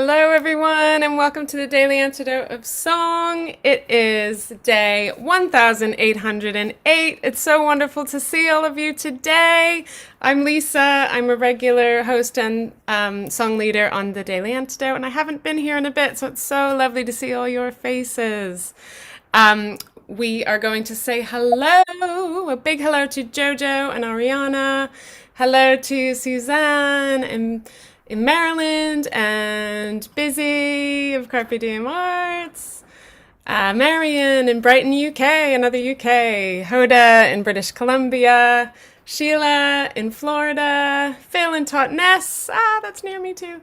Hello, everyone, and welcome to the Daily Antidote of Song. It is day 1808. It's so wonderful to see all of you today. I'm Lisa. I'm a regular host and song leader on the Daily Antidote, and I haven't been here in a bit, so it's so lovely to see all your faces. We are going to say hello, a big hello to Jojo and Ariana. Hello to Suzanne and in Maryland, and Busy of Carpe Diem Arts, Marion in Brighton, UK, another UK, Hoda in British Columbia, Sheila in Florida, Phil in Totnes, that's near me too,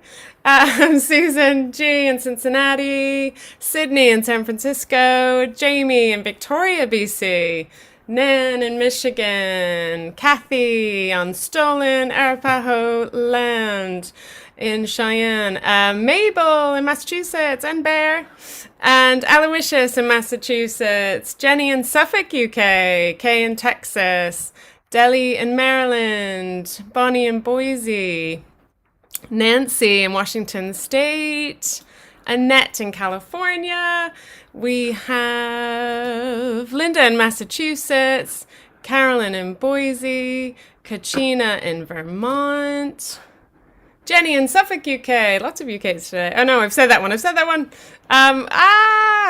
Susan G in Cincinnati, Sydney in San Francisco, Jamie in Victoria, BC, Nan in Michigan, Kathy on stolen Arapaho land in Cheyenne, Mabel in Massachusetts, and Bear, and Aloysius in Massachusetts, Jenny in Suffolk, UK, Kay in Texas, Delhi in Maryland, Bonnie in Boise, Nancy in Washington State, Anet in California. We have Linda in Massachusetts, Carolyn in Boise, Kachina in Vermont, Jenny in Suffolk, UK. Lots of UKs today. Oh no, I've said that one.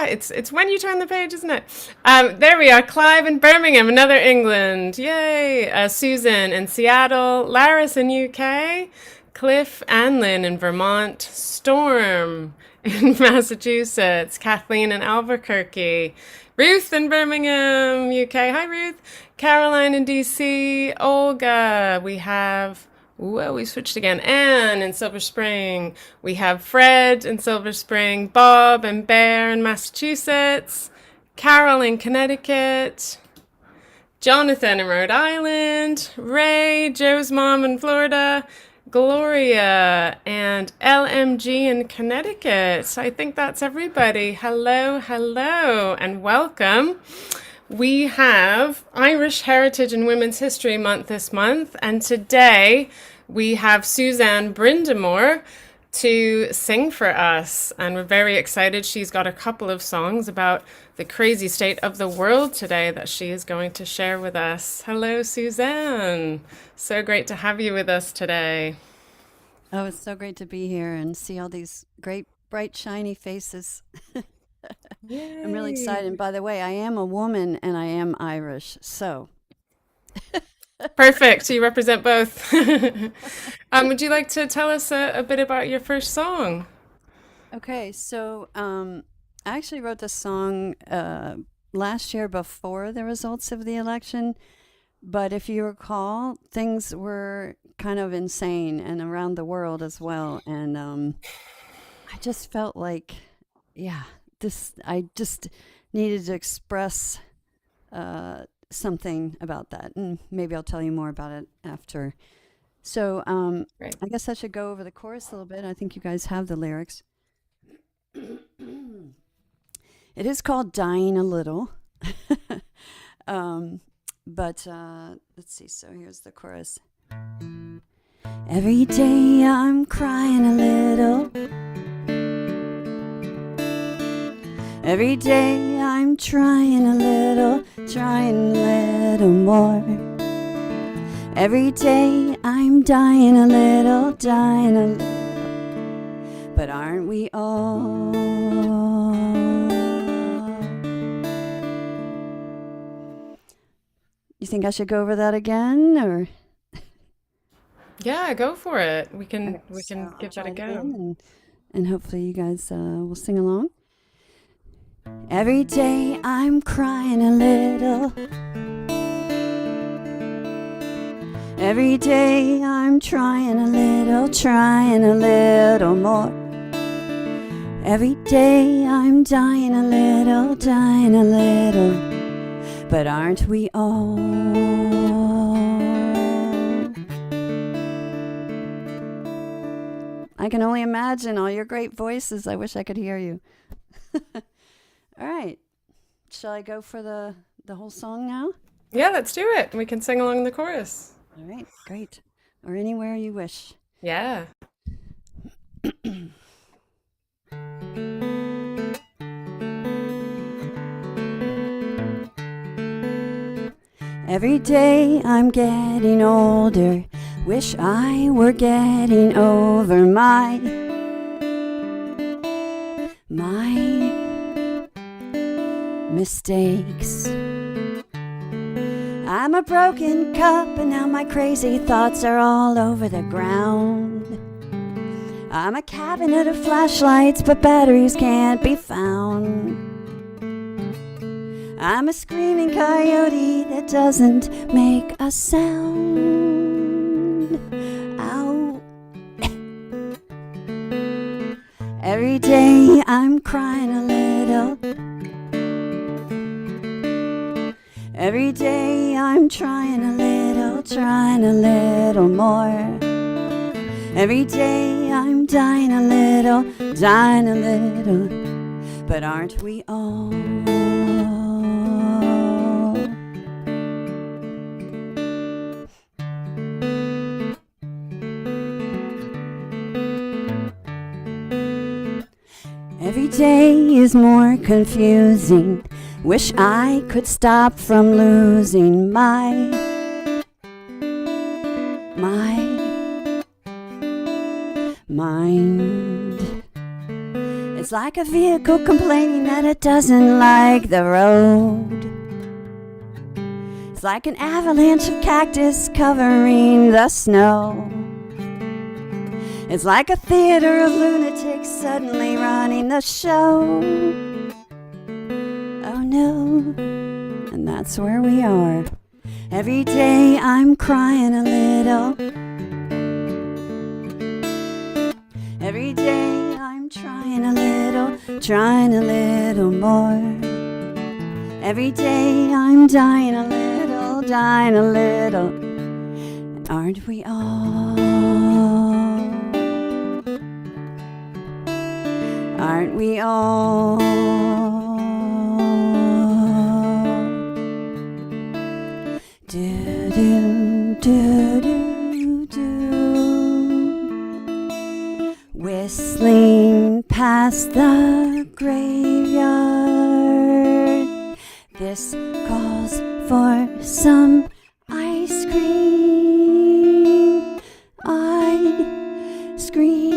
It's when you turn the page, isn't it? There we are. Clive in Birmingham, another England. Yay. Susan in Seattle, Laris in UK, Cliff and Lynn in Vermont, Storm in Massachusetts, Kathleen in Albuquerque, Ruth in Birmingham, UK. Hi, Ruth. Caroline in DC, Olga. We have, whoa, we switched again. Anne in Silver Spring. We have Fred in Silver Spring, Bob and Bear in Massachusetts, Carol in Connecticut, Jonathan in Rhode Island, Ray, Joe's mom in Florida, Gloria, and LMG in Connecticut. So I think that's everybody. Hello, hello, and welcome. We have Irish Heritage and Women's History Month this month, and today we have Suzanne Brindamour to sing for us, and we're very excited. She's got a couple of songs about the crazy state of the world today that she is going to share with us. Hello, Suzanne. So great to have you with us today. Oh, it's so great to be here and see all these great, bright, shiny faces. I'm really excited. And Yay. by the way, I am a woman and I am Irish. So, Perfect. You represent both. Would you like to tell us a bit about your first song? okay. I actually wrote this song last year before the results of the election. But if you recall, things were kind of insane and around the world as well. And I just felt like, yeah, I just needed to express something about that. And maybe I'll tell you more about it after. So Great. I guess I should go over the chorus a little bit. I think you guys have the lyrics. It is called Dying a Little. um, but let's see. So here's the chorus. Every day I'm crying a little. Every day I'm trying a little more. Every day I'm dying a little, but aren't we all? You think I should go over that again, or? Yeah, go for it. We Okay, can we so can I'll give that try a it go. again, and hopefully you guys will sing along. Every day I'm crying a little. Every day I'm trying a little more. Every day I'm dying a little, but aren't we all? I can only imagine all your great voices. I wish I could hear you. All right. Shall I go for the whole song now? Yeah, let's do it. We can sing along the chorus. All right, great. Or anywhere you wish. Yeah. Every day I'm getting older. Wish I were getting over my mistakes. I'm a broken cup and now my crazy thoughts are all over the ground. I'm a cabinet of flashlights but batteries can't be found. I'm a screaming coyote that doesn't make a sound. Ow. Every day I'm crying a little. Every day I'm trying a little more. Every day I'm dying a little. But aren't we all? Every day is more confusing. Wish I could stop from losing my mind. It's like a vehicle complaining that it doesn't like the road. It's like an avalanche of cactus covering the snow. It's like a theater of lunatics suddenly running the show. Oh no, and that's where we are. Every day I'm crying a little. Every day I'm trying a little more. Every day I'm dying a little. And aren't we all? Aren't we all? Do do do do do. Whistling past the graveyard. This calls for some ice cream. I scream.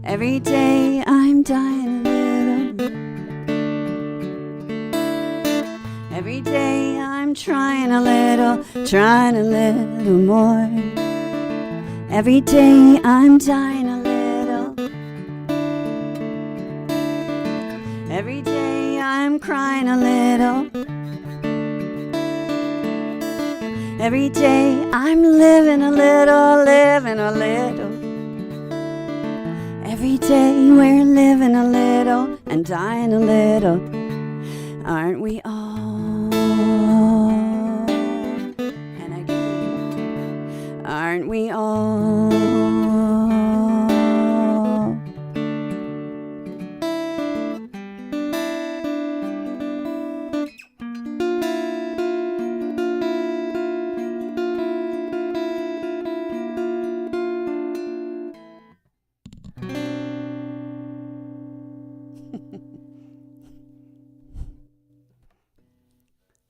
Every day I'm dying a little. Every day I'm trying a little more. Every day I'm dying a little. Every day I'm crying a little. Every day I'm living a little. Every day we're living a little and dying a little. Aren't we all? And again, aren't we all?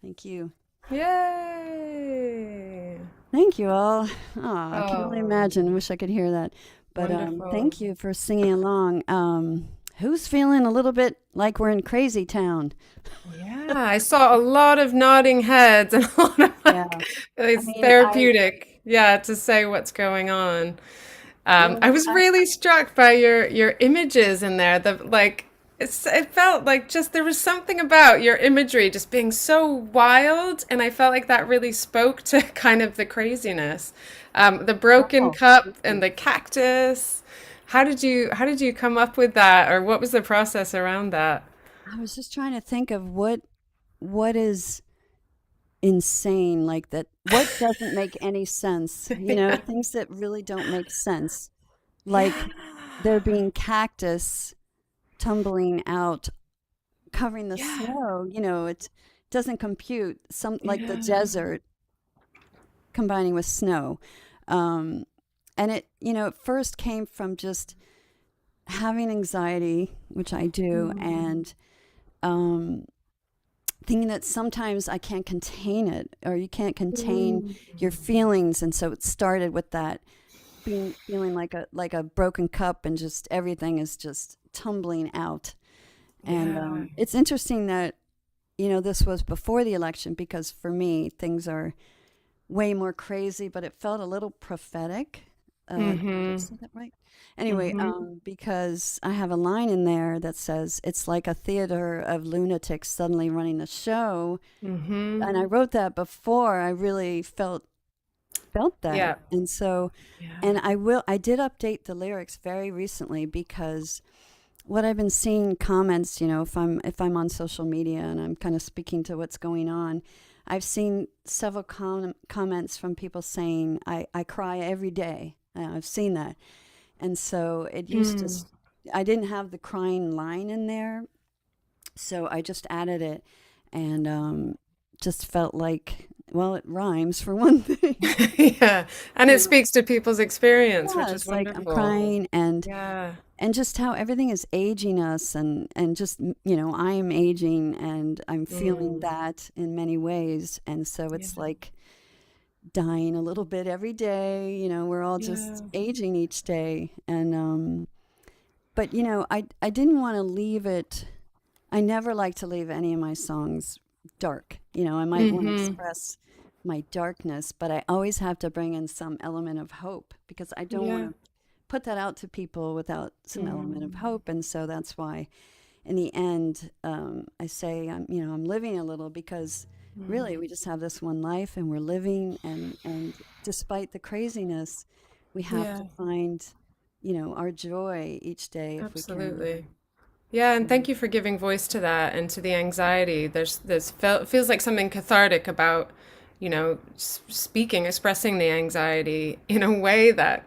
Thank you. Yay! Thank you all. Oh, I can only imagine. I wish I could hear that. But Wonderful. thank you for singing along. Who's feeling a little bit like we're in Crazy Town? Yeah, I saw a lot of nodding heads and a lot of Yeah. it's mean, therapeutic. Yeah, to say what's going on. Yeah, I was really struck by your images in there. It felt like just there was something about your imagery just being so wild, and I felt like that really spoke to kind of the craziness. The broken cup and the cactus. How did you come up with that, or what was the process around that? I was just trying to think of what is insane like that. What doesn't make any sense? Yeah. Things that really don't make sense. Like Yeah. there being cactus tumbling out, covering the Yeah. snow. It doesn't compute. Some like the Yeah. desert combining with snow. And it first came from just having anxiety, which I do, and um, thinking that sometimes I can't contain it, or you can't contain Mm. your feelings. And so it started with that being feeling like a broken cup, and just everything is just tumbling out. And Yeah. it's interesting that this was before the election, because for me things are way more crazy, but it felt a little prophetic. Did I Mm-hmm. say that right? Anyway, Mm-hmm. because I have a line in there that says it's like a theater of lunatics suddenly running a show, Mm-hmm. and I wrote that before I really felt that. Yeah. And so, Yeah. and I did update the lyrics very recently, because what I've been seeing comments, if I'm on social media and I'm kind of speaking to what's going on, I've seen several comments from people saying I cry every day. I've seen that. And so it used to Mm. I didn't have the crying line in there, so I just added it, and just felt like, well, it rhymes for one thing. Yeah. And you it know speaks to people's experience, which yeah, is it's like I'm wonderful. crying, Yeah. and just how everything is aging us, and just I am aging, and I'm feeling Mm. that in many ways. And so Yeah. it's like dying a little bit every day. We're all just Yeah. aging each day. And but I didn't want to leave it. I never like to leave any of my songs dark. I might want to Mm-hmm. express my darkness, but I always have to bring in some element of hope, because I don't want Yeah. to put that out to people without some element of Mm. hope. And so that's why, in the end, I say I'm living a little, because really we just have this one life, and we're living, and despite the craziness, we have to Yeah. find our joy each day if we can. Absolutely. Yeah, and So thank you for giving voice to that and to the anxiety. There's feels like something cathartic about, speaking, expressing the anxiety in a way that,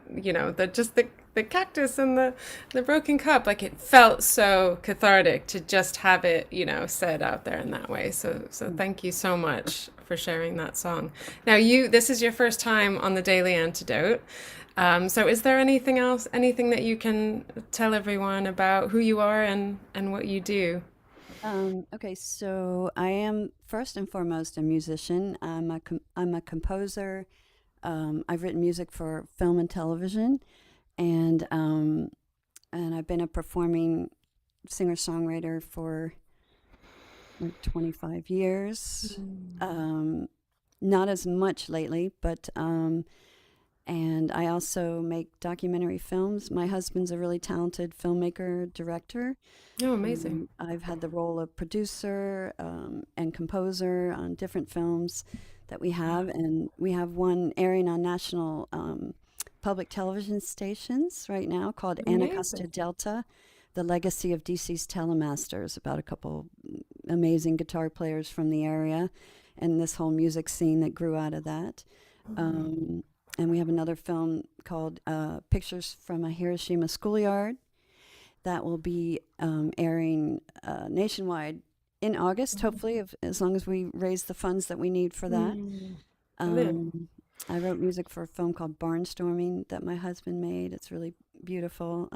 that just the cactus and the broken cup, like it felt so cathartic to just have it, said out there in that way. So thank you so much for sharing that song. Now this is your first time on the Daily Antidote. So is there anything that you can tell everyone about who you are and what you do? okay, so I am first and foremost a musician. I'm a composer. I've written music for film and television, and I've been a performing singer-songwriter for like 25 years. Um, Not as much lately, but and I also make documentary films. My husband's a really talented filmmaker, director. Oh, amazing. I've had the role of producer and composer on different films that we have, and we have one airing on national public television stations right now called Amazing. Anacostia Delta, The Legacy of DC's Telemasters, about a couple amazing guitar players from the area and this whole music scene that grew out of that. Um, and we have another film called Pictures from a Hiroshima Schoolyard that will be airing nationwide in August, hopefully, as long as we raise the funds that we need for that. Mm, brilliant. Um, I wrote music for a film called Barnstorming that my husband made. It's really beautiful,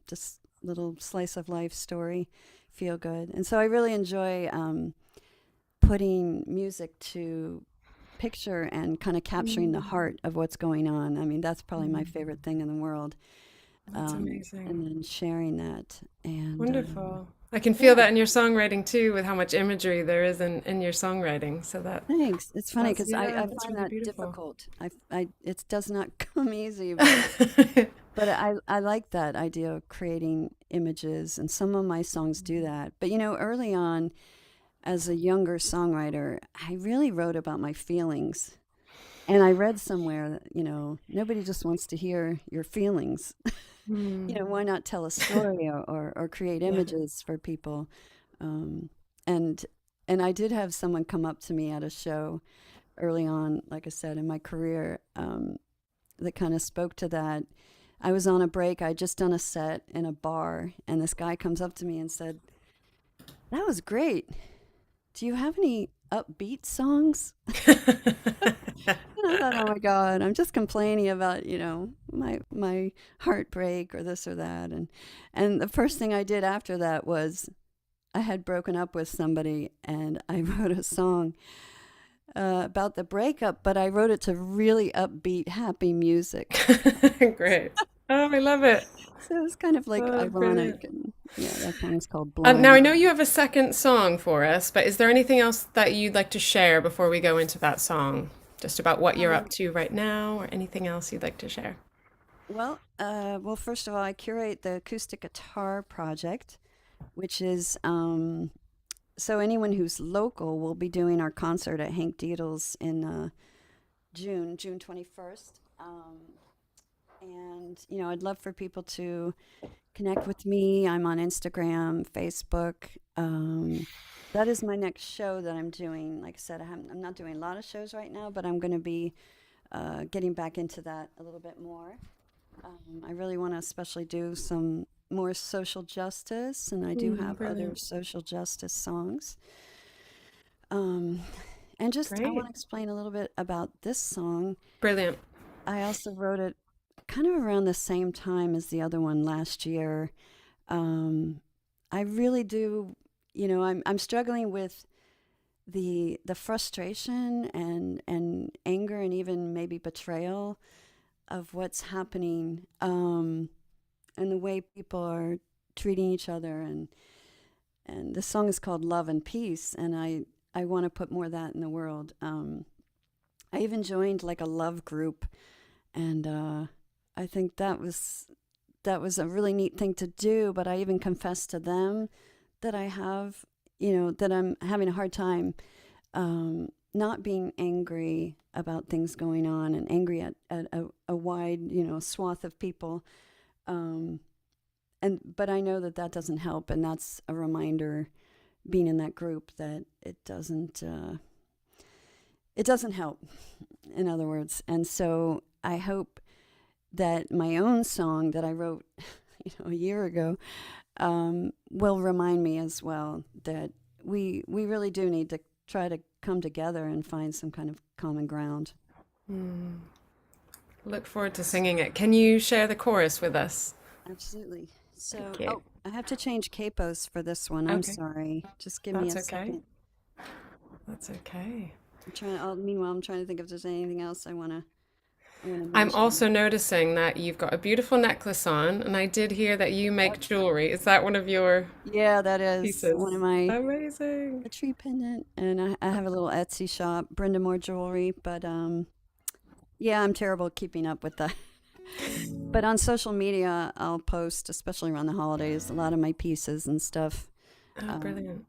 just little slice of life story, feel good. And so I really enjoy putting music to picture and kind of capturing the Mm, heart of what's going on. I mean, that's probably my favorite thing in the world. that's amazing. And then sharing that. And Wonderful. I can feel yeah, that in your songwriting too, with how much imagery there is in your songwriting. So thanks. It's funny because I that's find really that beautiful. difficult. It does not come easy, but I like that idea of creating images, and some of my songs do that. But early on, as a younger songwriter, I really wrote about my feelings. And I read somewhere that, nobody just wants to hear your feelings. Hmm. Why not tell a story, or create Yeah. images for people? Um, and and I did have someone come up to me at a show early on, like I said, in my career, that kind of spoke to that. I was on a break. I just done a set in a bar, and this guy comes up to me and said, "That was great. Do you have any upbeat songs?" And I thought, oh my God, I'm just complaining about, my heartbreak or this or that. And the first thing I did after that was I had broken up with somebody and I wrote a song about the breakup, but I wrote it to really upbeat, happy music. Great. Oh, I love it. So it was kind of like Oh, brilliant. ironic. And yeah, that song's called Now, I Blind. know you have a second song for us, but is there anything else that you'd like to share before we go into that song? Just about what you're up Um, to right now, or anything else you'd like to share? well, first of all, I curate the acoustic guitar project, which is so anyone who's local will be doing our concert at Hank Diedel's in June 21st. And I'd love for people to connect with me. I'm on Instagram, Facebook. Um, that is my next show that I'm doing. Like I said, I'm not doing a lot of shows right now, but I'm going to be getting back into that a little bit more. I really want to especially do some more social justice, and I do have other Brilliant. social justice songs. Um, and just I want Great. to explain a little bit about this song. Brilliant. I also wrote it kind of around the same time as the other one last year. Um, I really do, I'm struggling with the frustration and anger and even maybe betrayal of what's happening, and the way people are treating each other, and the song is called Love and Peace, and I want to put more of that in the world. I even joined like a love group, and I think that was a really neat thing to do. But I even confessed to them that that I'm having a hard time not being angry about things going on and angry at a wide swath of people. Um, but I know that doesn't help, and that's a reminder, being in that group, that it doesn't help, in other words. And so I hope that my own song that I wrote, a year ago, will remind me as well that we really do need to try to come together and find some kind of common ground. Mm. Look forward to singing it. Can you share the chorus with us? Absolutely. So, Thank you. I have to change capos for this one. I'm Okay. sorry. Just give me That's a okay. second. That's okay. Meanwhile, I'm trying to think if there's anything else I want to I'm mention. also noticing that you've got a beautiful necklace on, and I did hear that you make Yep. jewelry. Is that one of your Yeah, that is one of pieces? my Amazing. a tree pendant, and I have a little Etsy shop, Brindamour Jewelry. But yeah, I'm terrible at keeping up with that. But on social media, I'll post, especially around the holidays, a lot of my pieces and stuff. Oh, Um, brilliant.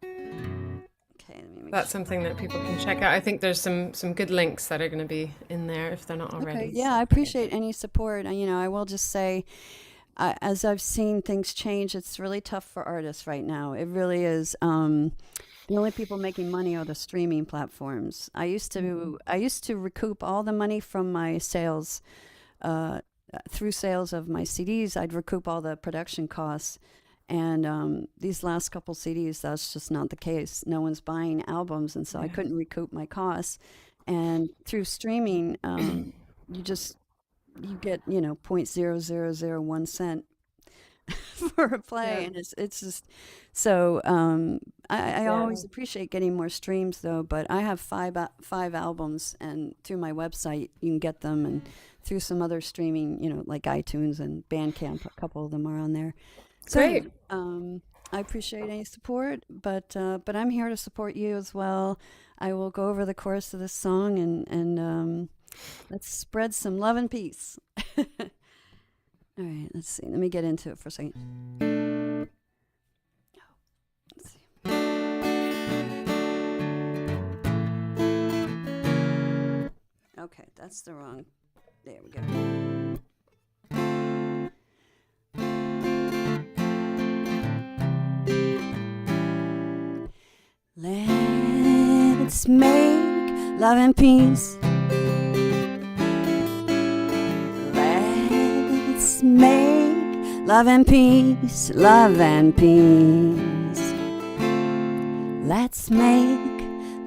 okay, let me make That's sure. something that people can check out. I think there's some good links that are going to be in there if they're not Okay, already. yeah, So I appreciate any support. I will just say, as I've seen things change, it's really tough for artists right now. It really is. The only people making money are the streaming platforms. I used to recoup all the money from my sales, uh, through sales of my CDs. I'd recoup all the production costs. And these last couple CDs, that's just not the case. No one's buying albums, and so I yeah. couldn't recoup my costs. And through streaming, you just you get 0.0001 cent for a play, Yeah. and it's just so. I Yeah. always appreciate getting more streams though, but I have five albums, and through my website you can get them, and through some other streaming, like iTunes and Bandcamp, a couple of them are on there. So Great. anyway, I appreciate any support, but I'm here to support you as well. I will go over the chorus of this song, and let's spread some love and peace. All right, let's see. Let me get into it for a second. Let's see. Okay, that's the wrong. There we go. Let's make love and peace. Let's make love and peace, love and peace. Let's make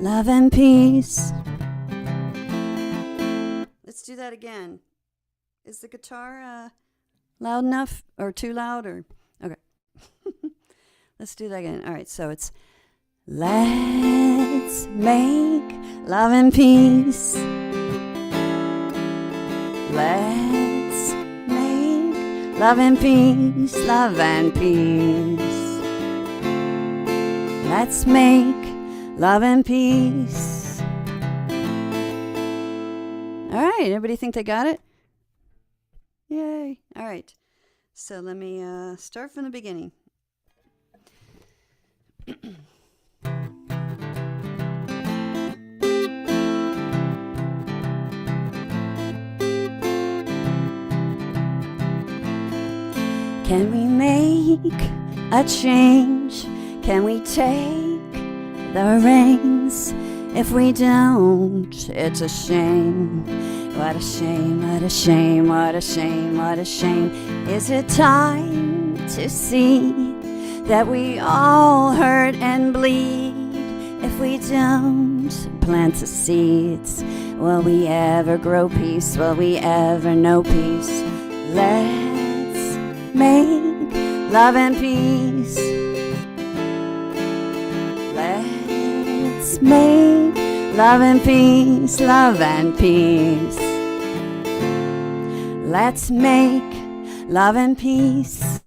love and peace. that again. Is the guitar loud enough or too loud? Or okay. Let's do that again. All right, so it's let's make love and peace. Let's make love and peace, love and peace. Let's make love and peace. All right, everybody think they got it? Yay. All right, so let me start from the beginning. Can we make a change? Can we take the reins? If we don't, it's a shame. What a shame, what a shame, what a shame, what a shame. Is it time to see that we all hurt and bleed? If we don't plant the seeds, will we ever grow peace? Will we ever know peace? Let's make love and peace. Let's make love and peace, love and peace. Let's make love and peace.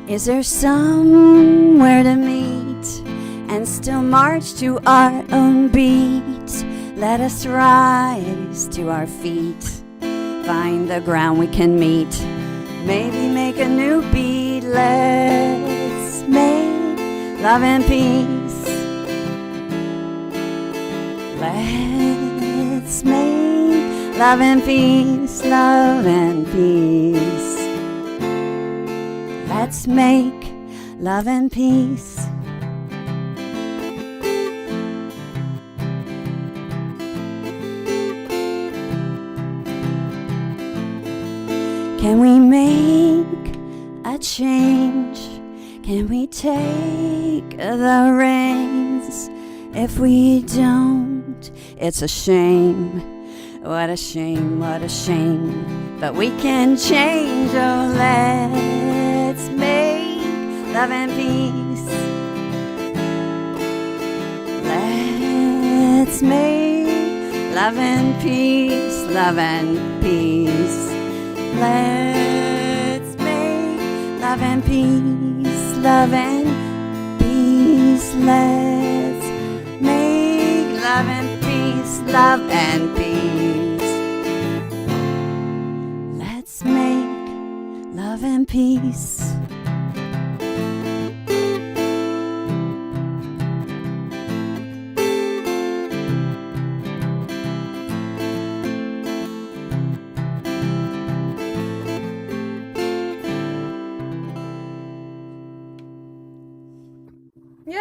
Is there somewhere to meet and still march to our own beat? Let us rise to our feet, find the ground we can meet, maybe make a new beat. Let's make love and peace. Let's make love and peace, love and peace. Let's make love and peace. Can we make a change? Can we take the reins? If we don't, it's a shame. What a shame, what a shame. But we can change. Oh, let's make love and peace. Let's make love and peace, love and peace. Let's make love and peace, love and peace. Let's make love and peace, love and peace. Let's make love and peace. Yay!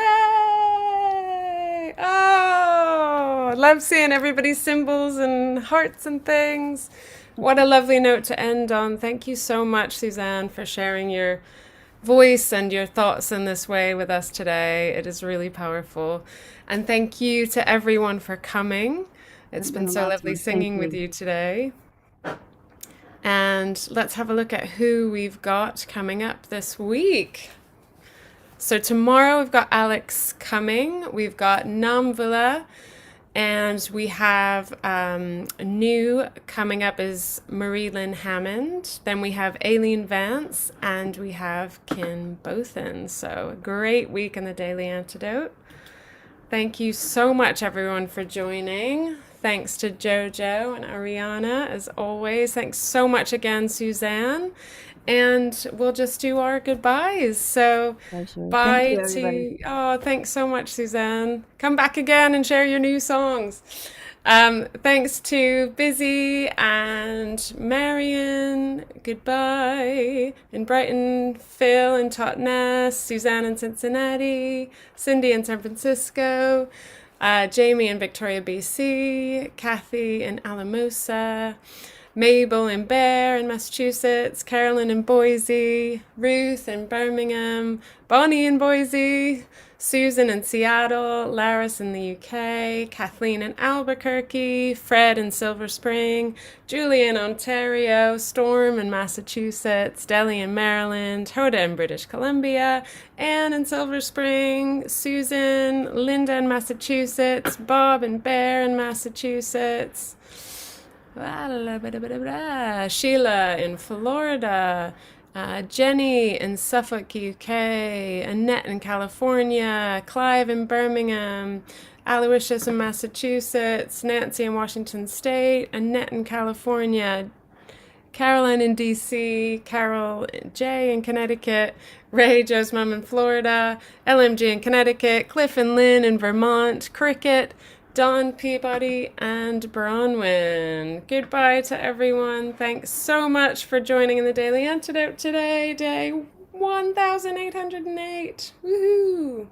Oh, love seeing everybody's symbols and hearts and things. What a lovely note to end on. Thank you so much, Suzanne, for sharing your voice and your thoughts in this way with us today. It is really powerful. And thank you to everyone for coming. It's been so lovely singing with you today. And let's have a look at who we've got coming up this week. So tomorrow we've got Alex coming, we've got Namvula, and we have new coming up is Marie Lynn Hammond. Then we have Aileen Vance, and we have Kin Bothan. So a great week in the Daily Antidote. Thank you so much, everyone, for joining. Thanks to Jojo and Ariana, as always. Thanks so much again, Suzanne. And we'll just do our goodbyes. So bye to, oh, thanks so much, Suzanne. Come back again and share your new songs. Thanks to Busy and Marion. Goodbye. In Brighton, Phil in Totnes, Suzanne in Cincinnati, Cindy in San Francisco, Jamie in Victoria, BC, Kathy in Alamosa, Mabel in Bear in Massachusetts, Carolyn in Boise, Ruth in Birmingham, Bonnie in Boise, Susan in Seattle, Laris in the UK, Kathleen in Albuquerque, Fred in Silver Spring, Julie in Ontario, Storm in Massachusetts, Deli in Maryland, Hoda in British Columbia, Anne in Silver Spring, Susan, Linda in Massachusetts, Bob and Bear in Massachusetts, Sheila in Florida, Jenny in Suffolk, UK, Anet in California, Clive in Birmingham, Aloysius in Massachusetts, Nancy in Washington State, Annette in California, Caroline in DC, Carol J in Connecticut, Ray, Joe's mom in Florida, LMG in Connecticut, Cliff and Lynn in Vermont, Cricket, Don Peabody, and Bronwyn. Goodbye to everyone. Thanks so much for joining in the Daily Antidote today, day 1808. Woohoo!